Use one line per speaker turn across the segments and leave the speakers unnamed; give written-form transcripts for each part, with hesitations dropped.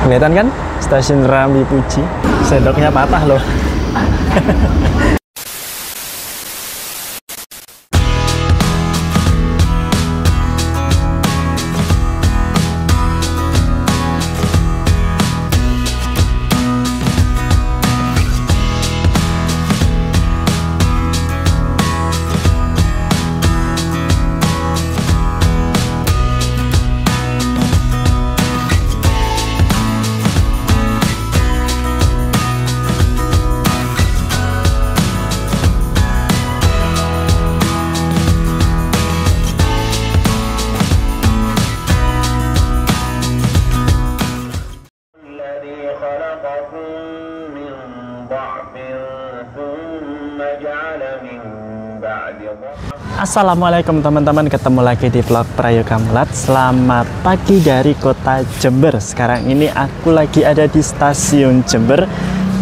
Kelihatan kan stasiun Rambi Puji. Sendoknya patah loh. Assalamualaikum teman-teman, ketemu lagi di vlog Prayoga Mulat. Selamat pagi dari kota Jember. Sekarang ini aku lagi ada di stasiun Jember,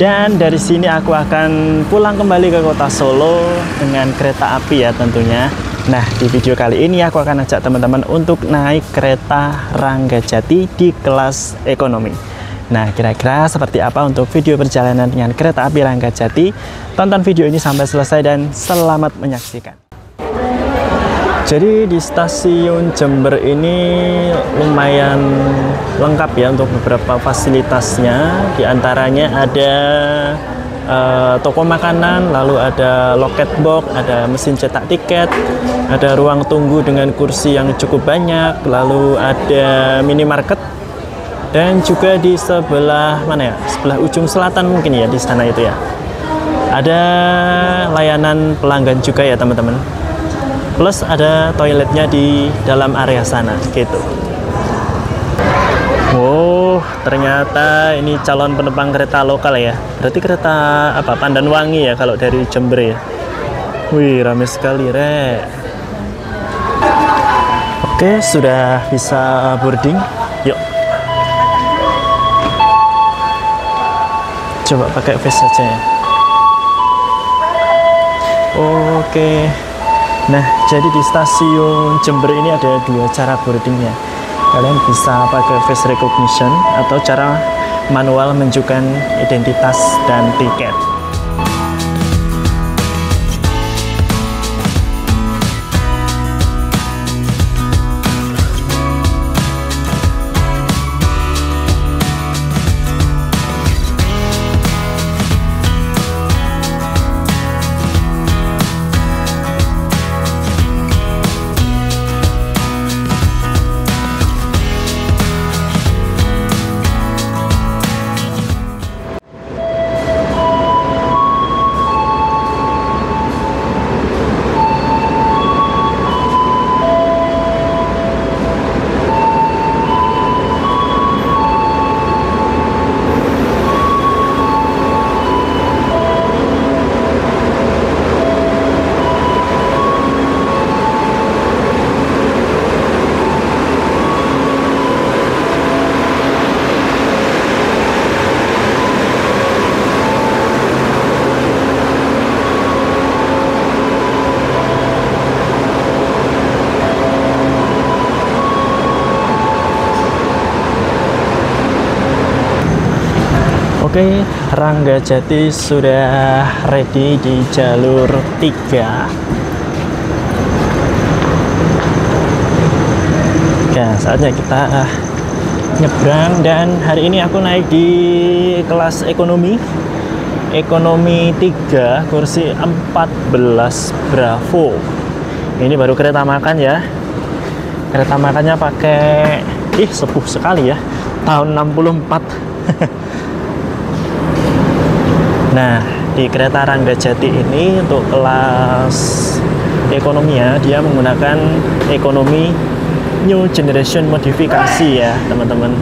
dan dari sini aku akan pulang kembali ke kota Solo dengan kereta api ya tentunya. Nah, di video kali ini aku akan ajak teman-teman untuk naik kereta Ranggajati di kelas ekonomi. Nah, kira-kira seperti apa untuk video perjalanan dengan kereta api Ranggajati? Tonton video ini sampai selesai dan selamat menyaksikan. Jadi di stasiun Jember ini lumayan lengkap ya untuk beberapa fasilitasnya. Di antaranya ada toko makanan, lalu ada loket box, ada mesin cetak tiket, ada ruang tunggu dengan kursi yang cukup banyak, lalu ada minimarket. Dan juga di sebelah mana ya? Sebelah ujung selatan mungkin ya, di sana itu ya. Ada layanan pelanggan juga ya teman-teman. Plus ada toiletnya di dalam area sana gitu. Oh, ternyata ini calon penumpang kereta lokal ya. Berarti kereta apa? Pandanwangi ya kalau dari Jember ya. Wih, ramai sekali, Rek. Oke, sudah bisa boarding. Yuk. Coba pakai face saja ya. Oke. Nah, jadi di stasiun Jember ini ada dua cara boardingnya. Kalian bisa pakai face recognition atau cara manual menunjukkan identitas dan tiket. Oke, Ranggajati sudah ready di jalur 3. Oke, saatnya kita nyebrang, dan hari ini aku naik di kelas ekonomi. Ekonomi 3, kursi 14 Bravo. Ini baru kereta makan ya. Kereta makannya pakai sepuh sekali ya, tahun 64. Nah, di kereta Ranggajati ini untuk kelas ekonomi ya, dia menggunakan ekonomi new generation modifikasi ya teman-teman.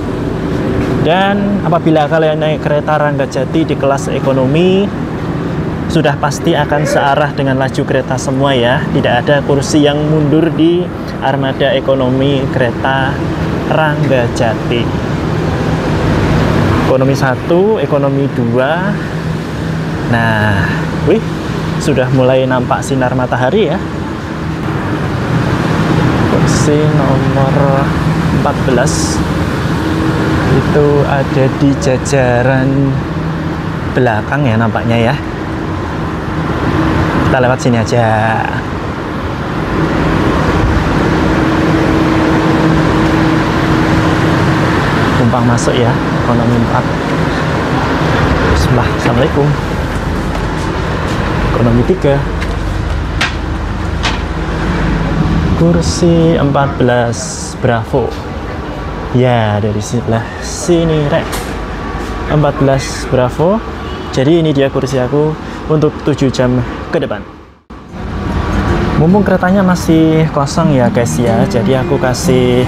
Dan apabila kalian naik kereta Ranggajati di kelas ekonomi, sudah pasti akan searah dengan laju kereta semua ya. Tidak ada kursi yang mundur di armada ekonomi kereta Ranggajati. Ekonomi 1, ekonomi 2. Nah, wih, sudah mulai nampak sinar matahari ya. Kursi nomor 14. Itu ada di jajaran belakang ya nampaknya ya. Kita lewat sini aja. Numpang masuk ya, ekonomi 4. Assalamualaikum. Ekonomi 3. Kursi 14 Bravo. Ya, dari sebelah sini rek. 14 Bravo. Jadi ini dia kursi aku untuk 7 jam ke depan. Mumpung keretanya masih kosong ya guys ya, jadi aku kasih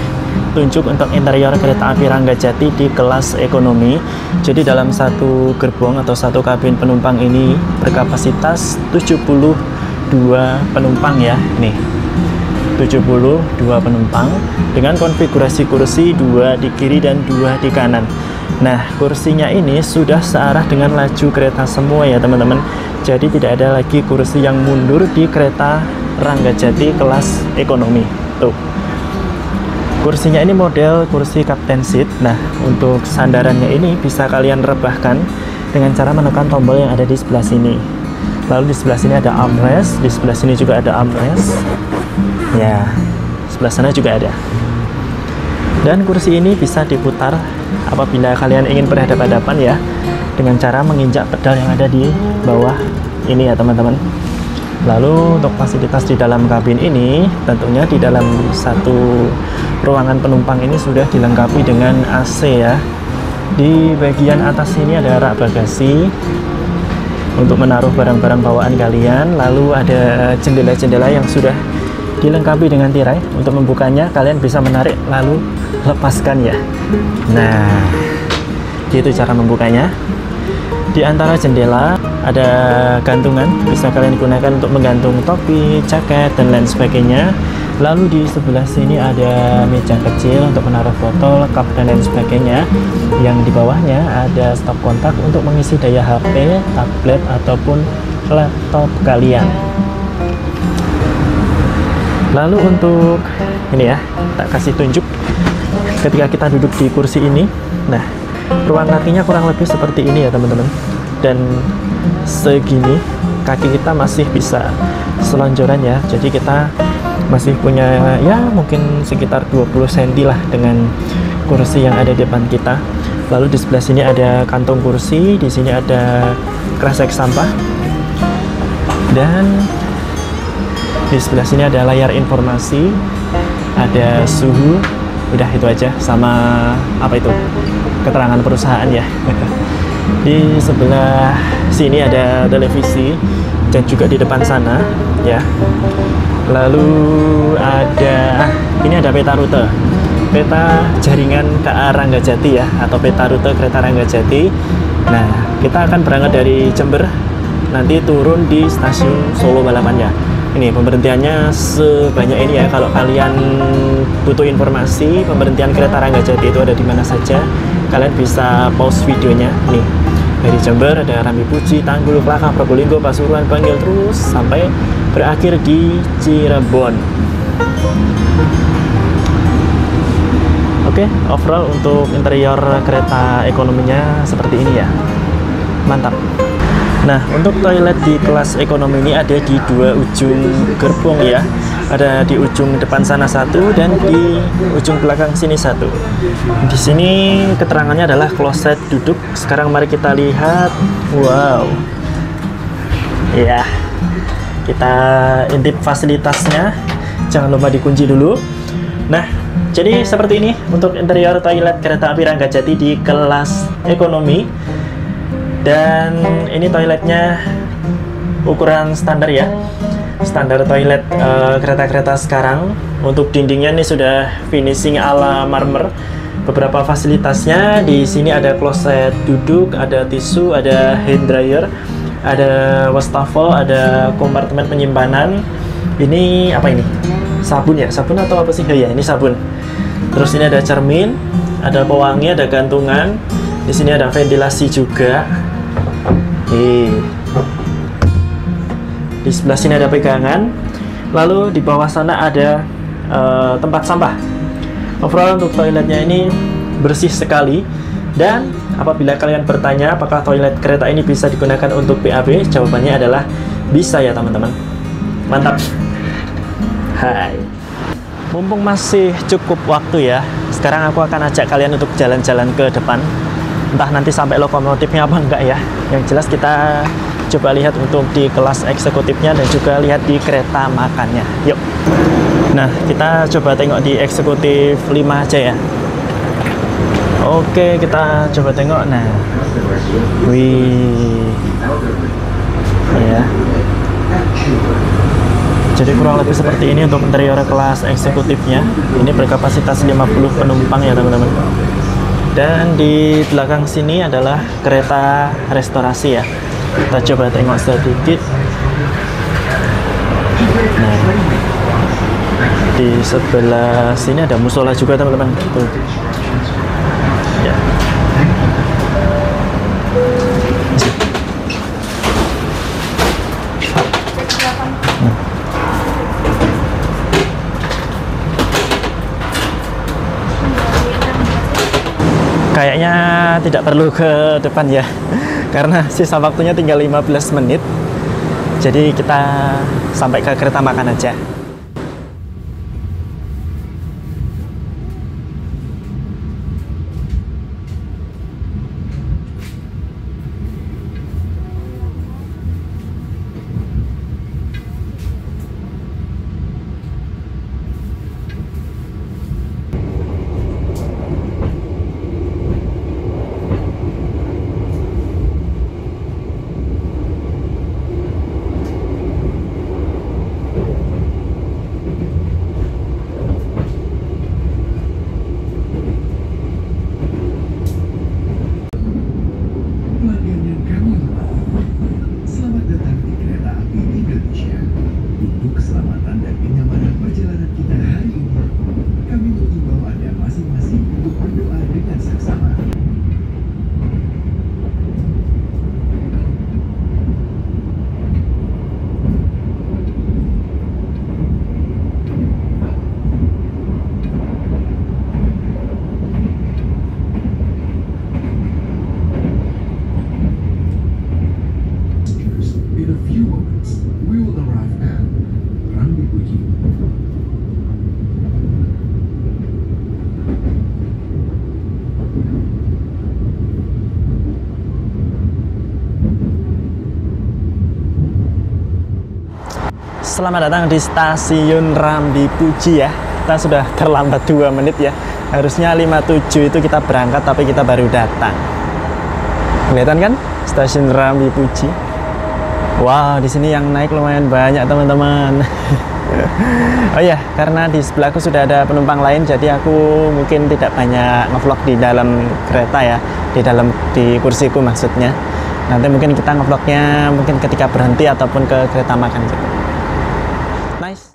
tunjuk untuk interior kereta api Ranggajati di kelas ekonomi. Jadi dalam satu gerbong atau satu kabin penumpang ini berkapasitas 72 penumpang ya. Nih, 72 penumpang dengan konfigurasi kursi 2 di kiri dan 2 di kanan. Nah, kursinya ini sudah searah dengan laju kereta semua ya teman-teman. Jadi tidak ada lagi kursi yang mundur di kereta Ranggajati kelas ekonomi. Tuh. Kursinya ini model kursi captain seat. Nah, untuk sandarannya ini bisa kalian rebahkan dengan cara menekan tombol yang ada di sebelah sini. Lalu di sebelah sini ada armrest, di sebelah sini juga ada armrest. Ya, sebelah sana juga ada. Dan kursi ini bisa diputar apabila kalian ingin berhadapan-hadapan ya, dengan cara menginjak pedal yang ada di bawah ini ya teman-teman. Lalu untuk fasilitas di dalam kabin ini, tentunya di dalam satu ruangan penumpang ini sudah dilengkapi dengan AC ya. Di bagian atas ini ada rak bagasi untuk menaruh barang-barang bawaan kalian. Lalu ada jendela-jendela yang sudah dilengkapi dengan tirai. Untuk membukanya kalian bisa menarik lalu lepaskan ya. Nah, gitu cara membukanya. Di antara jendela ada gantungan, bisa kalian gunakan untuk menggantung topi, jaket, dan lain sebagainya. Lalu di sebelah sini ada meja kecil untuk menaruh botol, cup, dan lain sebagainya. Yang di bawahnya ada stop kontak untuk mengisi daya HP, tablet, ataupun laptop kalian. Lalu untuk ini ya, tak kasih tunjuk ketika kita duduk di kursi ini. Nah, ruang kakinya kurang lebih seperti ini ya teman-teman. Dan segini kaki kita masih bisa selonjoran ya. Jadi kita masih punya ya mungkin sekitar 20 cm lah dengan kursi yang ada di depan kita. Lalu di sebelah sini ada kantong kursi, di sini ada kresek sampah. Dan di sebelah sini ada layar informasi, ada suhu, udah itu aja, sama apa itu, keterangan perusahaan ya. Di sebelah sini ada televisi dan juga di depan sana ya. Lalu ada ini ada peta rute, peta jaringan KA Ranggajati ya, atau peta rute kereta Ranggajati. Nah, kita akan berangkat dari Jember, nanti turun di stasiun Solo Balapan ya. Ini pemberhentiannya sebanyak ini ya. Kalau kalian butuh informasi pemberhentian kereta Ranggajati itu ada di mana saja, kalian bisa pause videonya. Nih, dari Jember ada Rambi Puji, Tanggul, Klaka, Probolinggo, Pasuruan, Bangil, terus sampai berakhir di Cirebon. Oke, overall untuk interior kereta ekonominya seperti ini ya. Mantap. Nah, untuk toilet di kelas ekonomi ini ada di dua ujung gerbong ya. Ada di ujung depan sana satu dan di ujung belakang sini satu. Di sini keterangannya adalah kloset duduk. Sekarang mari kita lihat. Wow. Ya. Kita intip fasilitasnya. Jangan lupa dikunci dulu. Nah, jadi seperti ini untuk interior toilet kereta api Ranggajati di kelas ekonomi. Dan ini toiletnya ukuran standar ya, standar toilet kereta-kereta sekarang. Untuk dindingnya ini sudah finishing ala marmer. Beberapa fasilitasnya di sini ada kloset duduk, ada tisu, ada hand dryer, ada wastafel, ada kompartemen penyimpanan. Ini apa ini? Sabun ya? Sabun atau apa sih? Oh ya, ini sabun. Terus ini ada cermin, ada pewangi, ada gantungan. Di sini ada ventilasi juga. Di sebelah sini ada pegangan. Lalu di bawah sana ada tempat sampah. Overall untuk toiletnya ini bersih sekali. Dan apabila kalian bertanya apakah toilet kereta ini bisa digunakan untuk BAB, jawabannya adalah bisa ya teman-teman. Mantap. Hai. Mumpung masih cukup waktu ya, sekarang aku akan ajak kalian untuk jalan-jalan ke depan. Entah nanti sampai lokomotifnya apa enggak ya. Yang jelas kita coba lihat untuk di kelas eksekutifnya dan juga lihat di kereta makannya. Yuk. Nah, kita coba tengok di eksekutif 5 aja ya. Oke, kita coba tengok. Nah, wih, ya. Jadi kurang lebih seperti ini untuk interior kelas eksekutifnya. Ini berkapasitas 50 penumpang ya teman-teman. Dan di belakang sini adalah kereta restorasi ya. Kita coba tengok sedikit. Nah, di sebelah sini ada musola juga teman-teman. Tuh. Ya. Kayaknya tidak perlu ke depan ya, karena sisa waktunya tinggal 15 menit. Jadi kita sampai ke kereta makan aja. Selamat datang di stasiun Rambipuji ya. Kita sudah terlambat 2 menit ya. Harusnya 5.7 itu kita berangkat, tapi kita baru datang. Kelihatan kan stasiun Rambipuji? Wow, di sini yang naik lumayan banyak teman-teman. Oh ya, karena di sebelahku sudah ada penumpang lain, jadi aku mungkin tidak banyak ngevlog di dalam kereta ya, di kursiku maksudnya. Nanti mungkin kita ngevlognya mungkin ketika berhenti ataupun ke kereta makan gitu. Nice.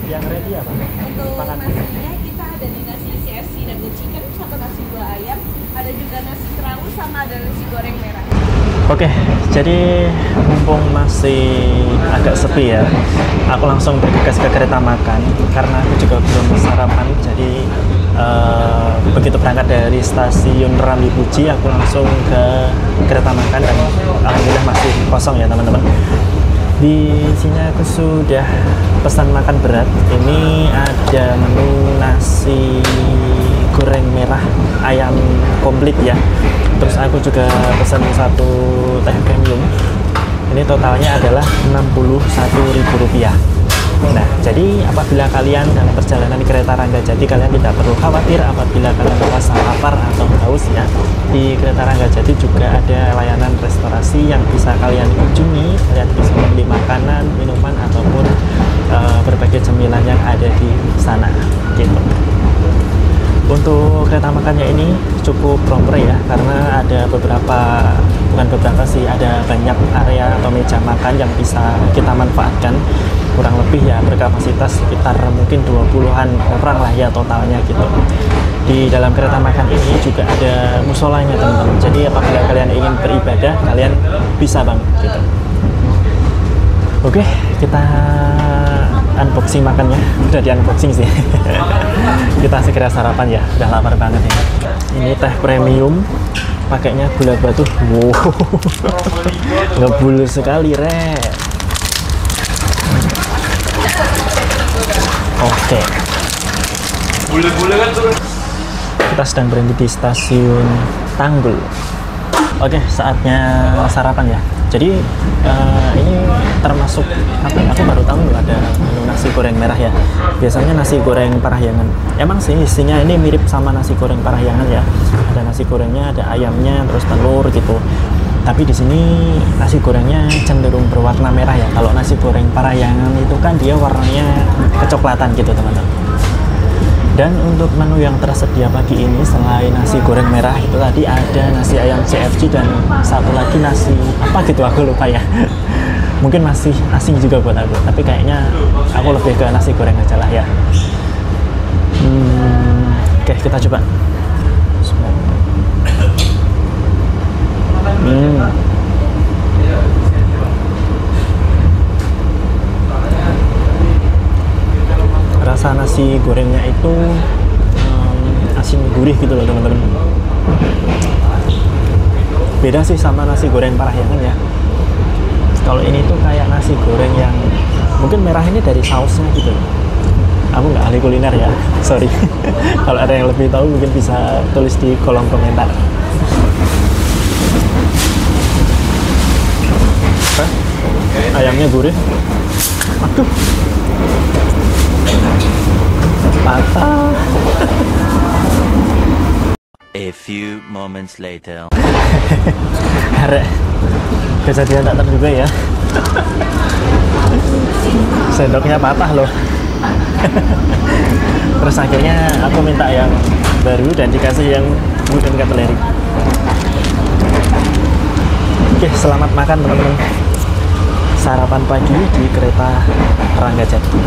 Yang ready apa?
Untuk nasinya kita ada di nasi CFC double chicken sama nasi 2 ayam, ada juga nasi terawus sama ada nasi goreng merah.
Oke, jadi mumpung masih agak sepi ya, aku langsung bergegas ke kereta makan karena aku juga belum sarapan. Jadi begitu berangkat dari stasiun Rambipuji, aku langsung ke kereta makan dan alhamdulillah masih kosong ya teman-teman. Di sini aku sudah pesan makan berat. Ini ada menu nasi goreng merah ayam komplit ya. Terus aku juga pesan satu teh premium. Ini totalnya adalah Rp61.000. Nah, jadi apabila kalian dalam perjalanan kereta Ranggajati, kalian tidak perlu khawatir apabila kalian merasa lapar atau haus ya. Di kereta Ranggajati juga ada layanan restorasi yang bisa kalian kunjungi. Kalian bisa membeli makanan, minuman, ataupun berbagai cemilan yang ada di sana gitu. Untuk kereta makannya ini cukup proper ya, karena ada bukan beberapa sih, ada banyak area atau meja makan yang bisa kita manfaatkan. Kurang lebih ya berkapasitas sekitar mungkin 20-an orang lah ya totalnya gitu. Di dalam kereta makan ini juga ada musolanya teman-teman. Jadi apabila kalian ingin beribadah, kalian bisa banget gitu. Oke, kita unboxing makannya. Udah di unboxing sih. Kita segera sarapan ya, udah lapar banget ya. Ini teh premium, pakainya gula batu. Wow, ngebul sekali Rek. Oke. Bule-bule kan turun. Kita sedang berhenti di stasiun Tanggul. Oke, saatnya sarapan ya. Jadi ini termasuk apa? Aku baru tahu loh ada menu nasi goreng merah ya. Biasanya nasi goreng Parahyangan. Emang sih isinya ini mirip sama nasi goreng Parahyangan ya. Ada nasi gorengnya, ada ayamnya, terus telur gitu. Tapi di sini nasi gorengnya cenderung berwarna merah ya. Kalau nasi goreng Parahyangan itu kan dia warnanya kecoklatan gitu teman-teman. Dan untuk menu yang tersedia pagi ini selain nasi goreng merah itu tadi ada nasi ayam CFC dan satu lagi nasi apa gitu aku lupa ya. Mungkin masih asing juga buat aku. Tapi kayaknya aku lebih ke nasi goreng aja lah ya. Oke, kita coba. Rasa nasi gorengnya itu asin gurih gitu loh teman-teman. Beda sih sama nasi goreng Parahyangan ya. Kalau ini tuh kayak nasi goreng yang mungkin merah ini dari sausnya gitu. Aku nggak ahli kuliner ya, sorry. Kalau ada yang lebih tahu mungkin bisa tulis di kolom komentar. Ayamnya gurih. Aduh, patah.
A few moments later.
Arek, kejadian tak terduga ya. Sendoknya patah loh. Terus akhirnya aku minta yang baru dan dikasih yang wooden cutlery. Oke, selamat makan teman-teman. Sarapan pagi di kereta Ranggajati.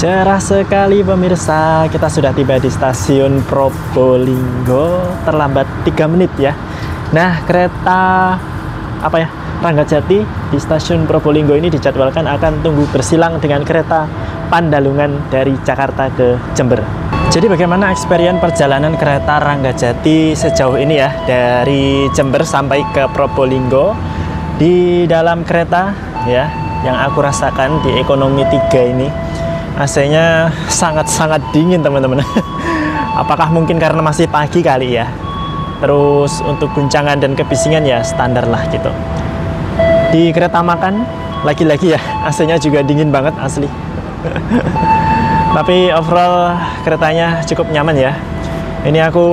Cerah sekali pemirsa, kita sudah tiba di stasiun Probolinggo, terlambat 3 menit ya. Nah, kereta Ranggajati di stasiun Probolinggo ini dijadwalkan akan tunggu bersilang dengan kereta Pandalungan dari Jakarta ke Jember. Jadi bagaimana experience perjalanan kereta Ranggajati sejauh ini ya, dari Jember sampai ke Probolinggo. Di dalam kereta ya, yang aku rasakan di ekonomi 3 ini. AC-nya sangat-sangat dingin teman-teman. Apakah mungkin karena masih pagi kali ya? Terus untuk guncangan dan kebisingan ya standar lah gitu. Di kereta makan lagi-lagi ya AC-nya juga dingin banget asli. Tapi overall keretanya cukup nyaman ya. Ini aku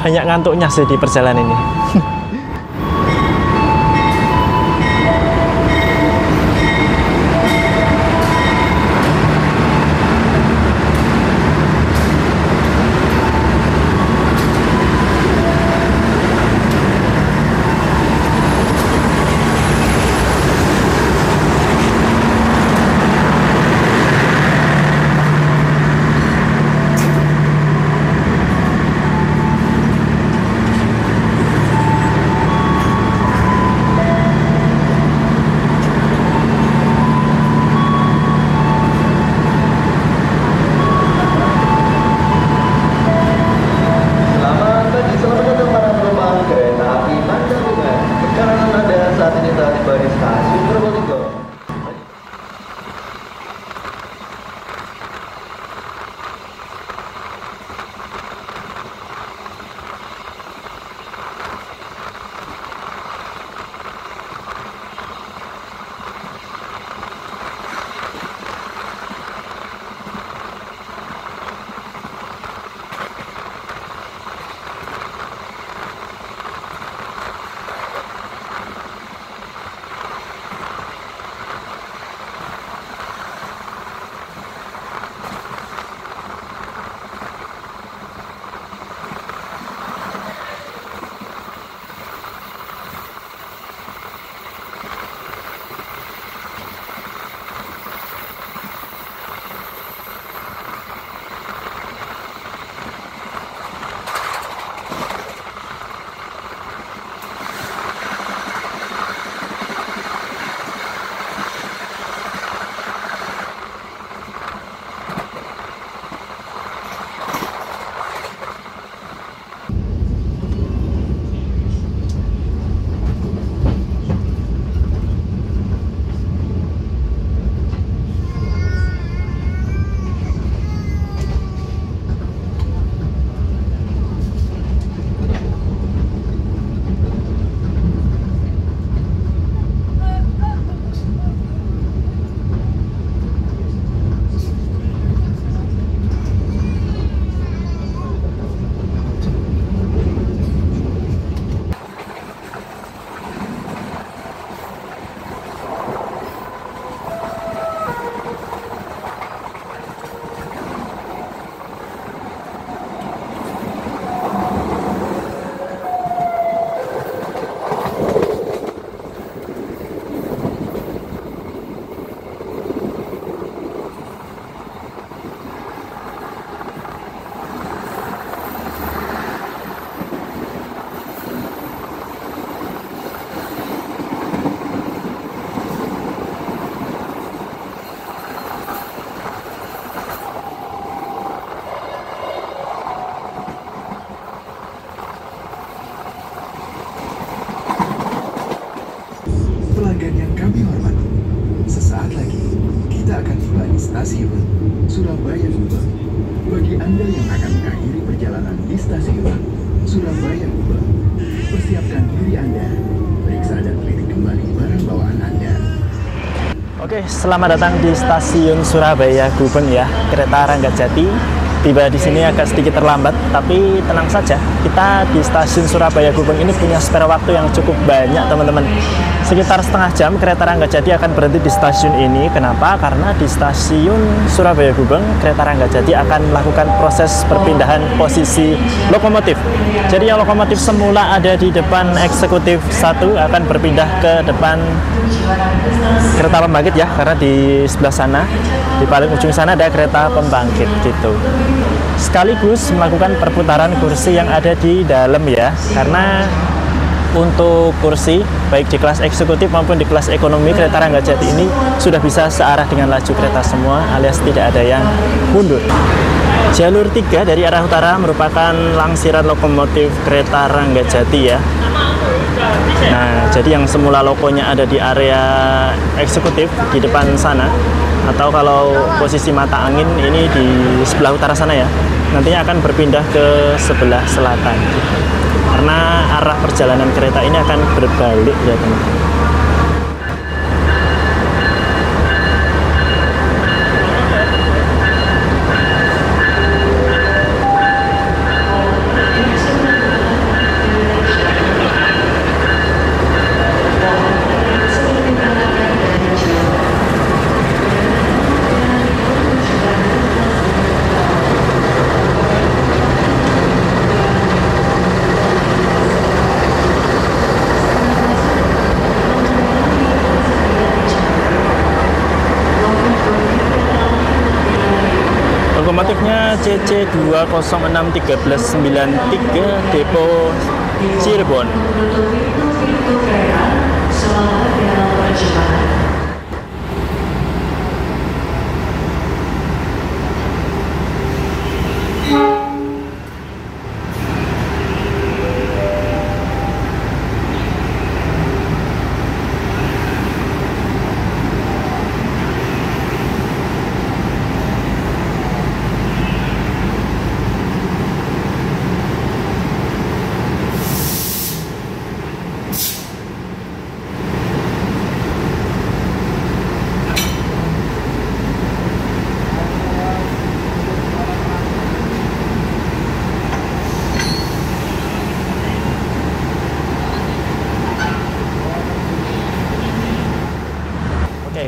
banyak ngantuknya sih di perjalanan ini.
Pelanggan yang kami hormati, sesaat lagi kita akan tiba di stasiun Surabaya Gubeng. Bagi Anda yang akan mengakhiri perjalanan di stasiun Surabaya Gubeng, persiapkan diri Anda, periksa dan teliti kembali barang bawaan Anda.
Oke, selamat datang di stasiun Surabaya Gubeng ya, kereta Ranggajati. Tiba di sini agak sedikit terlambat, tapi tenang saja. Kita di stasiun Surabaya Gubeng ini punya spare waktu yang cukup banyak, teman-teman. Sekitar setengah jam kereta Ranggajati akan berhenti di stasiun ini. Kenapa? Karena di stasiun Surabaya Gubeng, kereta Ranggajati akan melakukan proses perpindahan posisi lokomotif. Jadi yang lokomotif semula ada di depan eksekutif 1 akan berpindah ke depan kereta pembangkit ya, karena di sebelah sana, di paling ujung sana ada kereta pembangkit gitu. Sekaligus melakukan perputaran kursi yang ada di dalam ya, karena untuk kursi baik di kelas eksekutif maupun di kelas ekonomi kereta Ranggajati ini sudah bisa searah dengan laju kereta semua, alias tidak ada yang mundur. Jalur 3 dari arah utara merupakan langsiran lokomotif kereta Ranggajati ya. Nah, jadi yang semula logonya ada di area eksekutif di depan sana, atau kalau posisi mata angin ini di sebelah utara sana ya, nantinya akan berpindah ke sebelah selatan. Karena arah perjalanan kereta ini akan berbalik ya teman-teman. Lokomotifnya CC 2061393 Depo Cirebon.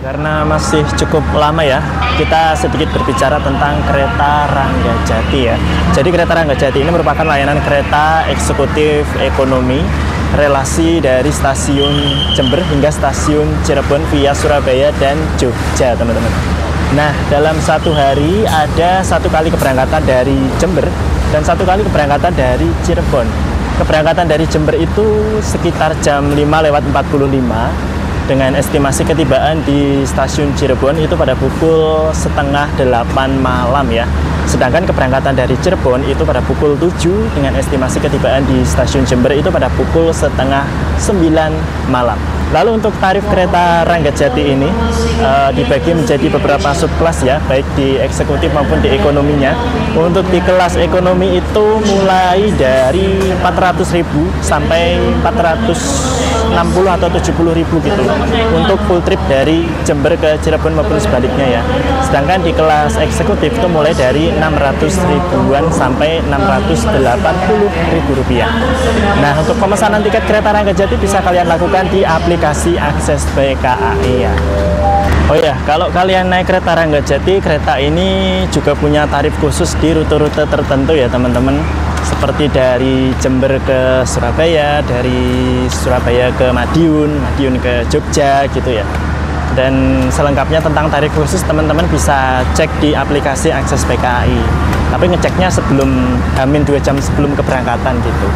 Karena masih cukup lama ya, kita sedikit berbicara tentang kereta Ranggajati ya. Jadi kereta Ranggajati ini merupakan layanan kereta eksekutif ekonomi relasi dari stasiun Jember hingga stasiun Cirebon via Surabaya dan Jogja, teman-teman. Nah, dalam satu hari ada 1 kali keberangkatan dari Jember dan 1 kali keberangkatan dari Cirebon. Keberangkatan dari Jember itu sekitar jam 5:45 dengan estimasi ketibaan di stasiun Cirebon itu pada pukul 7:30 malam ya. Sedangkan keberangkatan dari Cirebon itu pada pukul 7 dengan estimasi ketibaan di stasiun Jember itu pada pukul 8:30 malam. Lalu untuk tarif kereta Ranggajati ini dibagi menjadi beberapa subkelas ya, baik di eksekutif maupun di ekonominya. Untuk di kelas ekonomi itu mulai dari 400.000 sampai 460 atau 70.000 gitu untuk full trip dari Jember ke Cirebon maupun sebaliknya ya. Sedangkan di kelas eksekutif itu mulai dari 600.000-an sampai 680.000 rupiah. Nah, untuk pemesanan tiket kereta Ranggajati bisa kalian lakukan di aplikasi Akses BKAI ya. Oh ya, kalau kalian naik kereta Ranggajati, kereta ini juga punya tarif khusus di rute-rute tertentu ya teman-teman. Seperti dari Jember ke Surabaya, dari Surabaya ke Madiun, Madiun ke Jogja gitu ya. Dan selengkapnya tentang tarif khusus teman-teman bisa cek di aplikasi Akses BKAI. Tapi ngeceknya sebelum H-2 jam sebelum keberangkatan gitu.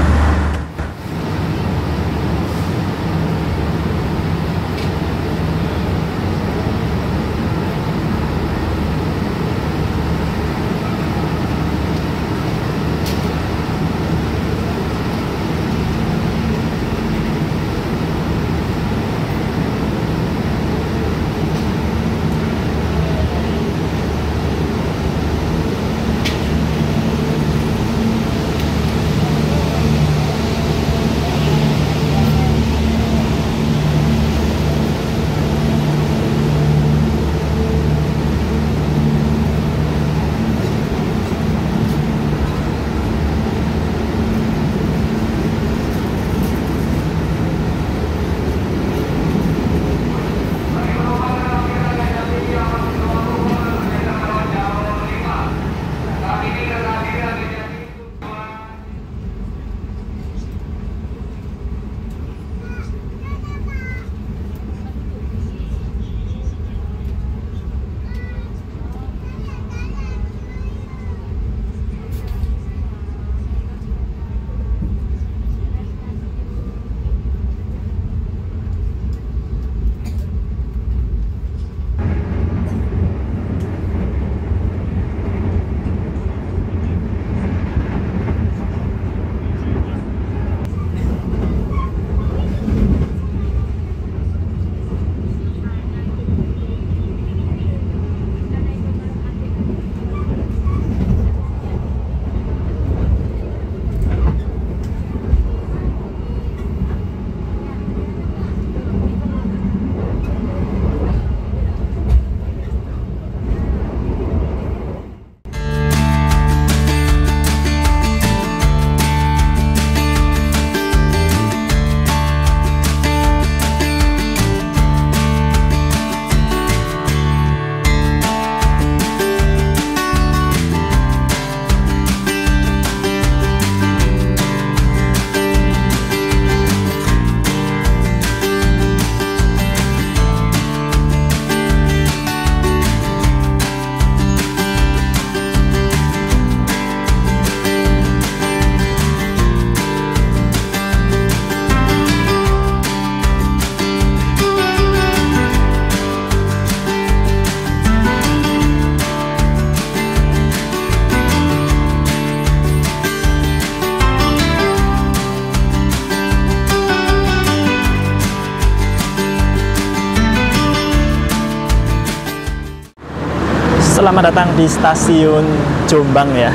Selamat datang di stasiun Jombang ya.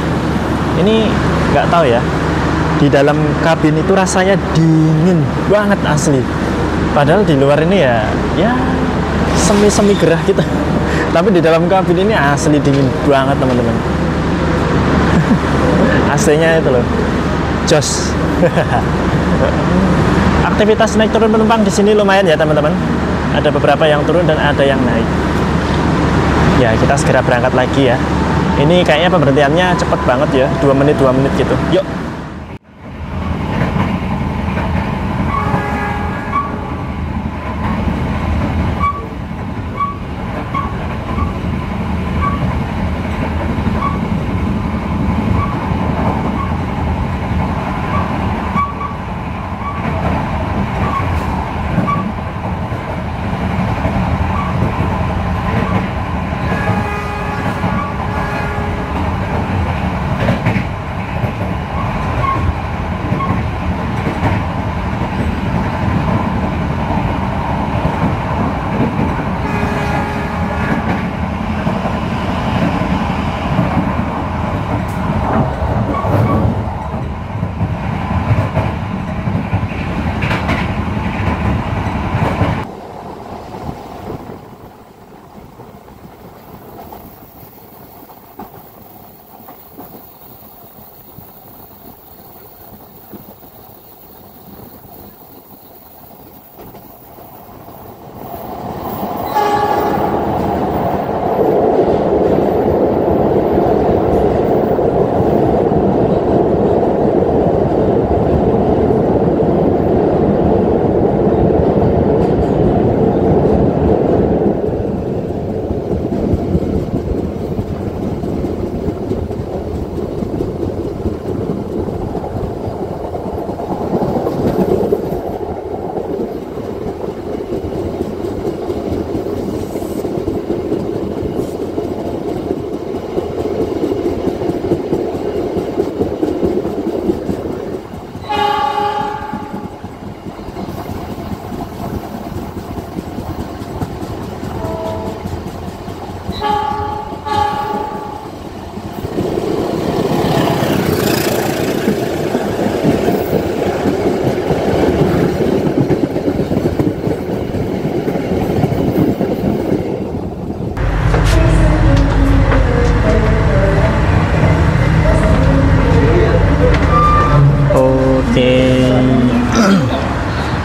Ini nggak tahu ya, di dalam kabin itu rasanya dingin banget asli. Padahal di luar ini ya semi gerah gitu. Tapi di dalam kabin ini asli dingin banget teman-teman. AC-nya itu loh, jos. Aktivitas naik turun penumpang di sini lumayan ya teman-teman. Ada beberapa yang turun dan ada yang naik. Ya kita segera berangkat lagi ya. Ini kayaknya pemberhentiannya cepet banget ya, 2 menit gitu. Yuk.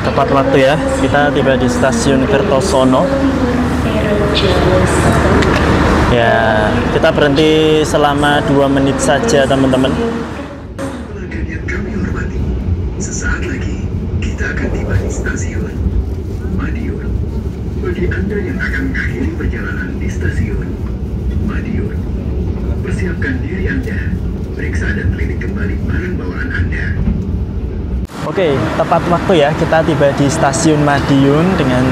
Tepat waktu ya, kita tiba di stasiun Kertosono. Ya, kita berhenti selama 2 menit saja teman-teman.
Pelanggan yang kami hormati, sesaat lagi kita akan tiba di stasiun Madiun. Bagi Anda yang akan mengakhiri perjalanan di stasiun Madiun, persiapkan diri Anda, periksa dan teliti kembali barang bawaan Anda.
Oke, tepat waktu ya, kita tiba di stasiun Madiun dengan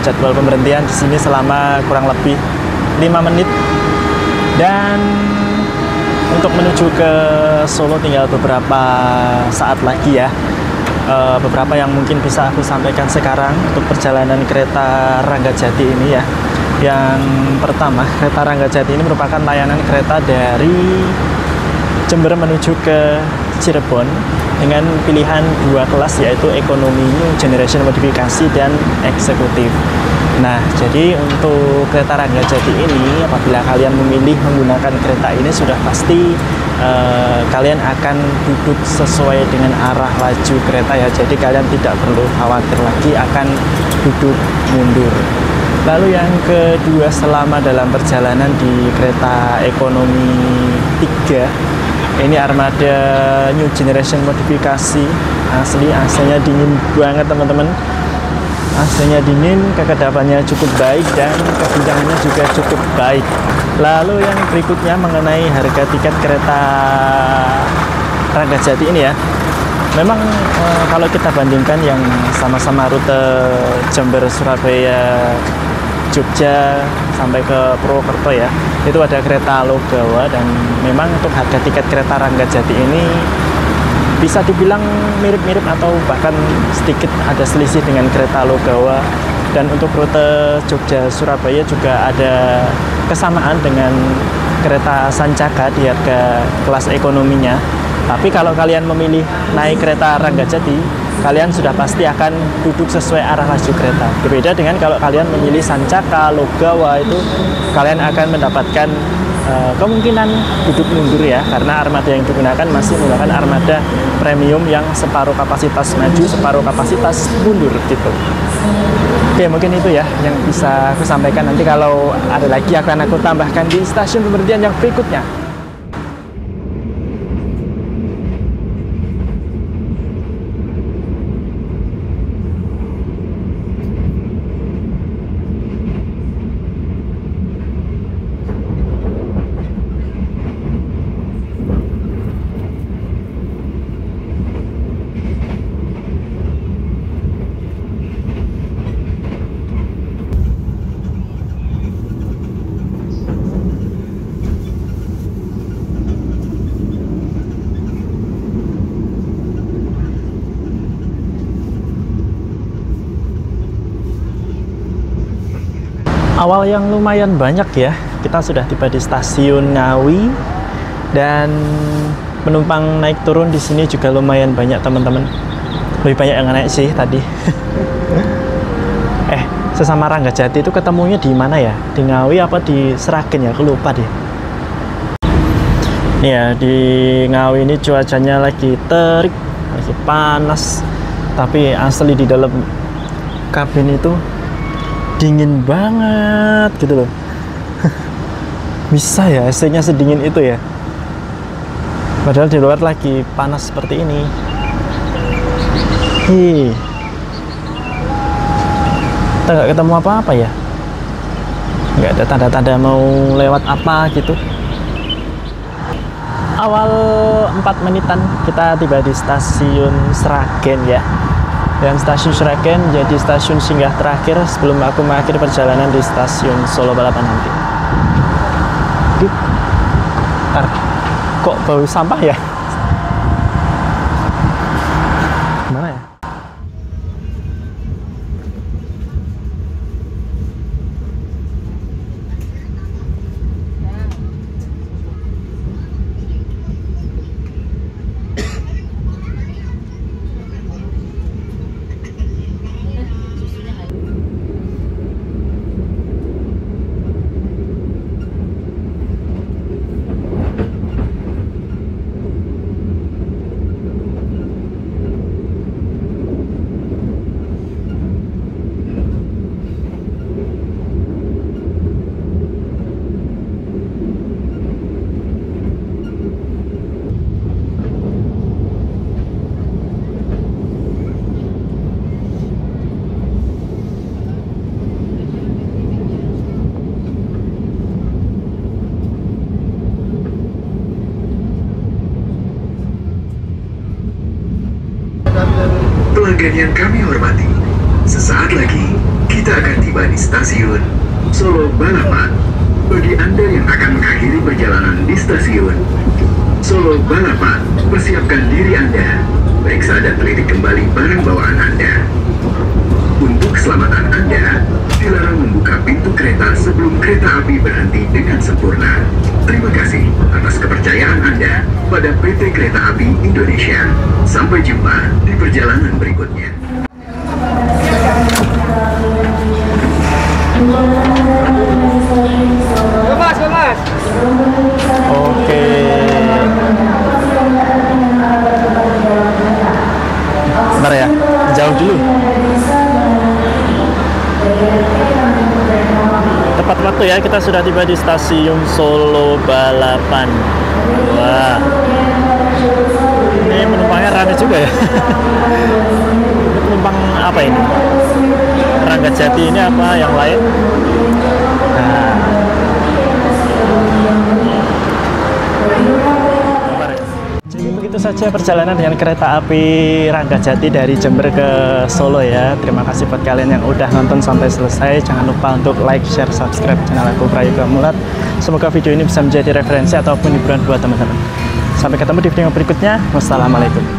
jadwal pemberhentian di sini selama kurang lebih 5 menit. Dan untuk menuju ke Solo tinggal beberapa saat lagi ya. Beberapa yang mungkin bisa aku sampaikan sekarang untuk perjalanan kereta Ranggajati ini ya. Yang pertama, kereta Ranggajati ini merupakan layanan kereta dari Jember menuju ke Cirebon dengan pilihan 2 kelas, yaitu ekonomi new generation modifikasi dan eksekutif. Nah, jadi untuk kereta Ranggajati ini, apabila kalian memilih menggunakan kereta ini, sudah pasti kalian akan duduk sesuai dengan arah laju kereta ya. Jadi kalian tidak perlu khawatir lagi akan duduk mundur. Lalu yang kedua, selama dalam perjalanan di kereta ekonomi 3, ini armada new generation modifikasi, asli AC-nya dingin banget teman-teman. AC-nya dingin, kekedapannya cukup baik dan kekencangannya juga cukup baik. Lalu yang berikutnya mengenai harga tiket kereta Ranggajati ini ya. Memang kalau kita bandingkan yang sama-sama rute Jember, Surabaya, Jogja sampai ke Purwokerto ya, itu ada kereta Logawa, dan memang untuk harga tiket kereta Ranggajati ini bisa dibilang mirip-mirip atau bahkan sedikit ada selisih dengan kereta Logawa. Dan untuk rute Jogja Surabaya juga ada kesamaan dengan kereta Sancaka di harga kelas ekonominya. Tapi kalau kalian memilih naik kereta Ranggajati, kalian sudah pasti akan duduk sesuai arah laju kereta. Berbeda dengan kalau kalian memilih Sancaka, Logawa, itu kalian akan mendapatkan kemungkinan duduk mundur ya, karena armada yang digunakan masih menggunakan armada premium yang separuh kapasitas maju, separuh kapasitas mundur gitu. Oke, mungkin itu ya yang bisa aku sampaikan. Nanti kalau ada lagi akan aku tambahkan di stasiun pemberhentian yang berikutnya. Awal yang lumayan banyak ya, kita sudah tiba di stasiun Ngawi dan penumpang naik turun di sini juga lumayan banyak teman-teman. Lebih banyak yang naik sih tadi. Sesama Ranggajati itu ketemunya di mana ya? Di Ngawi apa di Sragen ya? Aku lupa deh. Ya, di Ngawi ini cuacanya lagi terik, lagi panas, tapi asli di dalam kabin itu dingin banget gitu loh. Bisa ya AC-nya sedingin itu ya, padahal di luar lagi panas seperti ini. Kita nggak ketemu apa-apa ya, nggak ada tanda-tanda mau lewat apa gitu. Awal 4 menitan kita tiba di stasiun Sragen ya. Dan stasiun Sragen jadi stasiun singgah terakhir sebelum aku mengakhiri perjalanan di stasiun Solo Balapan nanti. Ntar, kok bau sampah ya? Mana ya?
Pelanggan yang kami hormati, sesaat lagi kita akan tiba di stasiun Solo Balapan. Bagi Anda yang akan mengakhiri perjalanan di stasiun Solo Balapan, persiapkan diri Anda, periksa dan teliti kembali barang bawaan Anda. Untuk keselamatan Anda, dilarang membuka pintu kereta sebelum kereta api berhenti dengan sempurna. Terima kasih atas kepercayaan Anda pada PT Kereta Api Indonesia. Sampai jumpa di perjalanan berikutnya.
Mas.
Oke. Bentar ya, jauh dulu. Tepat waktu ya, kita sudah tiba di stasiun Solo Balapan. Wah, ini penumpangnya rame juga ya. Ini penumpang apa ini? Ranggajati ini apa yang lain? Nah, jadi begitu saja perjalanan dengan kereta api Ranggajati dari Jember ke Solo ya. Terima kasih buat kalian yang udah nonton sampai selesai. Jangan lupa untuk like, share, subscribe channel aku Prayoga Mulat. Semoga video ini bisa menjadi referensi ataupun hiburan buat teman-teman. Sampai ketemu di video berikutnya. Wassalamualaikum.